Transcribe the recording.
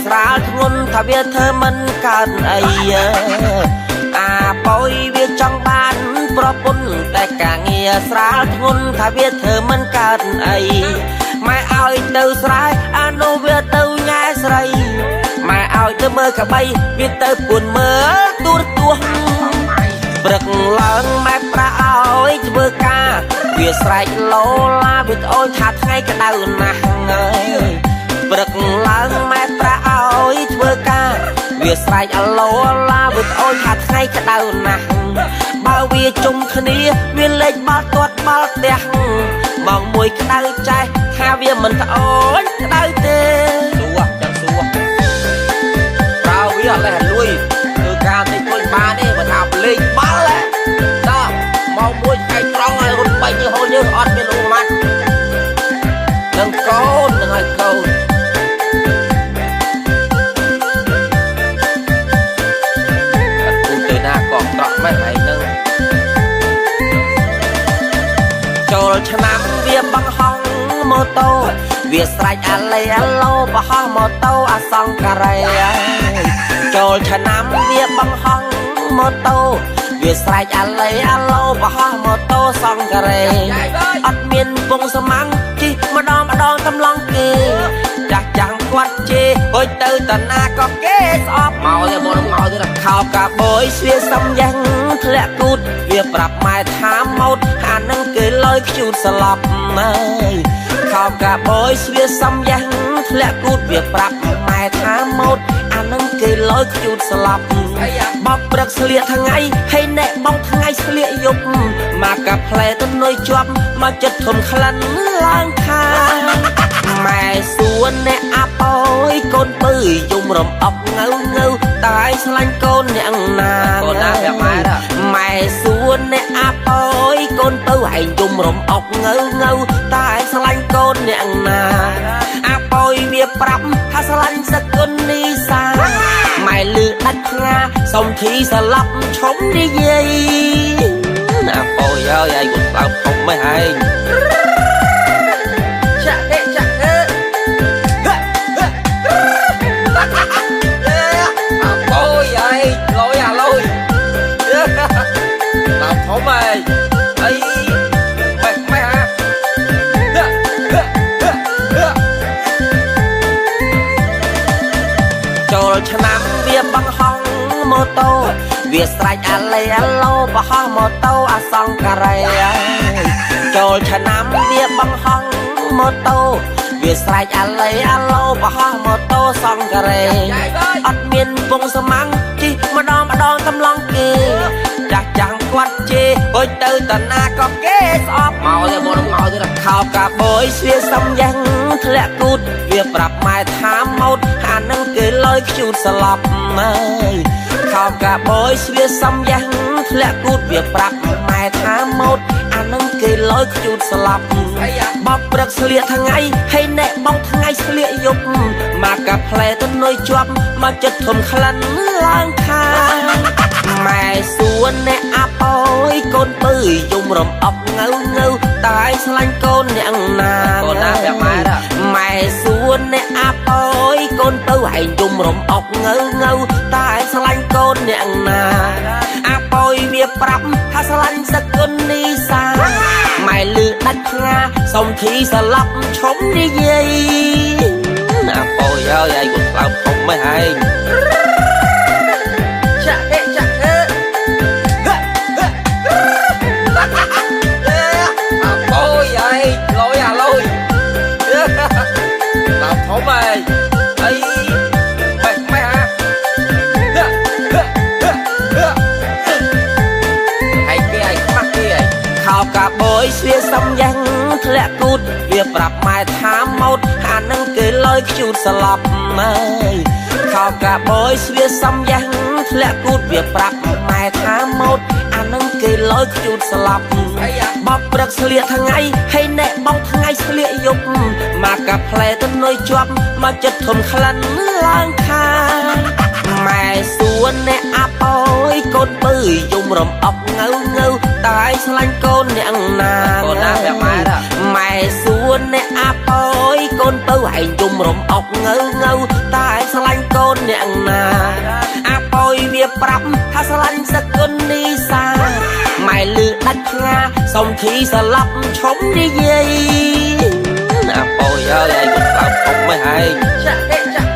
ស្រាលធ្ងន់ថាវាធ្វើមិនកើតអីអាប៉យវាចង់បានប្រពន្ធតែការងារស្រាលធ្ងន់ថាវាធ្វើមិនកើតអីម៉ែឲ្យទៅស្រែអានោះវាទៅញ៉ែស្រីម៉ែឲ្យទៅមើលកបីវាទៅពួនមើលទូរទស្សន៍ព្រឹកឡើងម៉ែប្រាឲ្យធ្វើការវាស្រែកឡូឡាវាត្អូញថាថ្ងៃក្តៅណាស់ហើយព្រឹកឡើងម៉ែប្រាឲ្យធ្វើការវាស្រែកអាឡូឡាវាត្អូញថាថ្ងៃក្តៅណាស់បើវាជុំគ្នាវាលេចបាល់ទាត់បាល់ផ្ទះមកមួយក្តៅចេះថាវាមិនត្អូញក្តៅទេសួរចាំសួរប្រៅវាអត់លេះលួយគឺការតិចមួយបានទេបើថាលេងបាល់តោះមកមួយថ្ងៃត្រង់ឲ្យរត់បាញ់យើងហូនយើងអត់មានលុយម៉ាត់នឹងកូននឹងឲ្យកូនត្រកមែនហើយនឹងចូលឆ្នាំវាបង្ហងម៉ូតូវាស្រែកអាឡេអាឡូបោះម៉ូតូអាសង្ការ៉េចូលឆ្នាំវាបង្ហងម៉ូតូវាស្រែកអាឡេអាឡូបោះម៉ូតូសង្ការ៉េអត់មានពងស្មាំងជិះម្ដងកំឡងគេចាស់ចាំងគាត់ជេអុយទៅតាណាក៏គេស្អប់មកទេមកទៀតខោកាបយស្វាសំយ៉ាងធ្លាក់គូតវាប្រាប់ម៉ែថាម៉ូតអានឹងគេលើយខ្ជូតស្លាប់ហើយខោកាបយស្វាសំយ៉ាងធ្លាក់គូតវាប្រាប់ម៉ែថាម៉ូតអានឹងគេលើយខ្ជូតស្លាប់បបព្រឹកស្លៀកថ្ងៃហើយអ្នកបងថ្ងៃស្លៀកយប់មកកាផ្លែទៅនុយជាប់មកចិត្តធំក្លិនឡើងខាម៉ែសួនអ្នកអាប៉យកូនពើយំរំអប់ងើតែស្លាញ់កូនអ្នកណាកូនណាប្រាប់ម៉ែសួនអ្នកអាប៉យកូនពើឯងយំរំអប់ងើតែស្លាញ់កូនអ្នកណាអាប៉យវាប្រាប់ថាស្លាញ់សកុននីសាម៉ែលឺដាច់ផ្ងាសុំធីស្លាប់ឈុំនិយាយអាប៉យហើយឯងគាត់ស្លាប់ធំមិនឯងធំហើយអីម៉ែហ่าចូលឆ្នាំវាបង្ហងម៉ូតូវាស្រែកអាឡេអាឡូបោះម៉ូតូអាសង្ការ៉េចូលឆ្នាំវាបង្ហងម៉ូតូវាស្រែកអាឡេអាឡូបោះម៉ូតូសង្ការ៉េអត់មានពងស្មាំងជិះម្ដងកំឡងគេចាស់ចាំងគាត់ជេអុយទៅតាណាក៏គេស្អប់មកទេមកទៀតខោកាបយស្វាសំយ៉ាងធ្លាក់គូតវាប្រាប់ម៉ែថាម៉ូតអានឹងគេលើយខ្ជូតស្លាប់ហើយខោកាបយស្វាសំយ៉ាងធ្លាក់គូតវាប្រាប់ម៉ែថាម៉ូតអានឹងគេលើយខ្ជូតស្លាប់បបព្រឹកស្លៀកថ្ងៃហើយអ្នកបងថ្ងៃស្លៀកយប់មកកាផ្លែទៅនុយជាប់មកចិត្តធំក្លិនឡើងខាម៉ែសួនអ្នកអាប៉យកូនពើយំរំអប់ងើតែស្លាញ់កូនអ្នកណាកូនណាប្រាប់ម៉ែសួនអ្នកអាប៉យកូនពើឯងយំរំអប់ងើតែស្លាញ់កូនអ្នកណាអាប៉យវាប្រាប់ថាស្លាញ់សកុននីសាម៉ែលឺដាច់ផ្ងាសុំធីស្លាប់ឈុំនិយាយអាប៉យហើយឯងគាត់ស្លាប់ធំមិនឯងធំហើយអីម៉ែហ่าហើយគេឲ្យខ្មាស់គេឲ្យខោកាបយស្វាសំយ៉ាងធ្លាក់គូតវាប្រាប់ម៉ែថាម៉ូតអានឹងគេលើយខ្ជូតស្លាប់ហើយខោកាបយស្វាសំយ៉ាងធ្លាក់គូតវាប្រាប់ម៉ែថាម៉ូតអានឹងគេលើយខ្ជូតស្លាប់បបព្រឹកស្លៀកថ្ងៃហើយអ្នកបងថ្ងៃស្លៀកយប់មកកាផ្លែទៅនុយជាប់មកចិត្តធំក្លិនឡើងខាម៉ែសួនអ្នកអាប៉យកូនពើយំរំអប់ងើតែស្លាញ់កូនអ្នកណាកូនណាប្រាប់ម៉ែសួនអ្នកអាប៉យកូនពើឯងយំរំអប់ងើតែស្លា អ្នកណាអាប៉យវាប្រាប់ថាស្រឡាញ់សកុននីសាម៉ែលឺដាច់ផ្ងាសុំធីស្លាប់ឈុំនិយាយអាប៉យអើយឯងមិនប្រាប់ពុកមិនឯងចា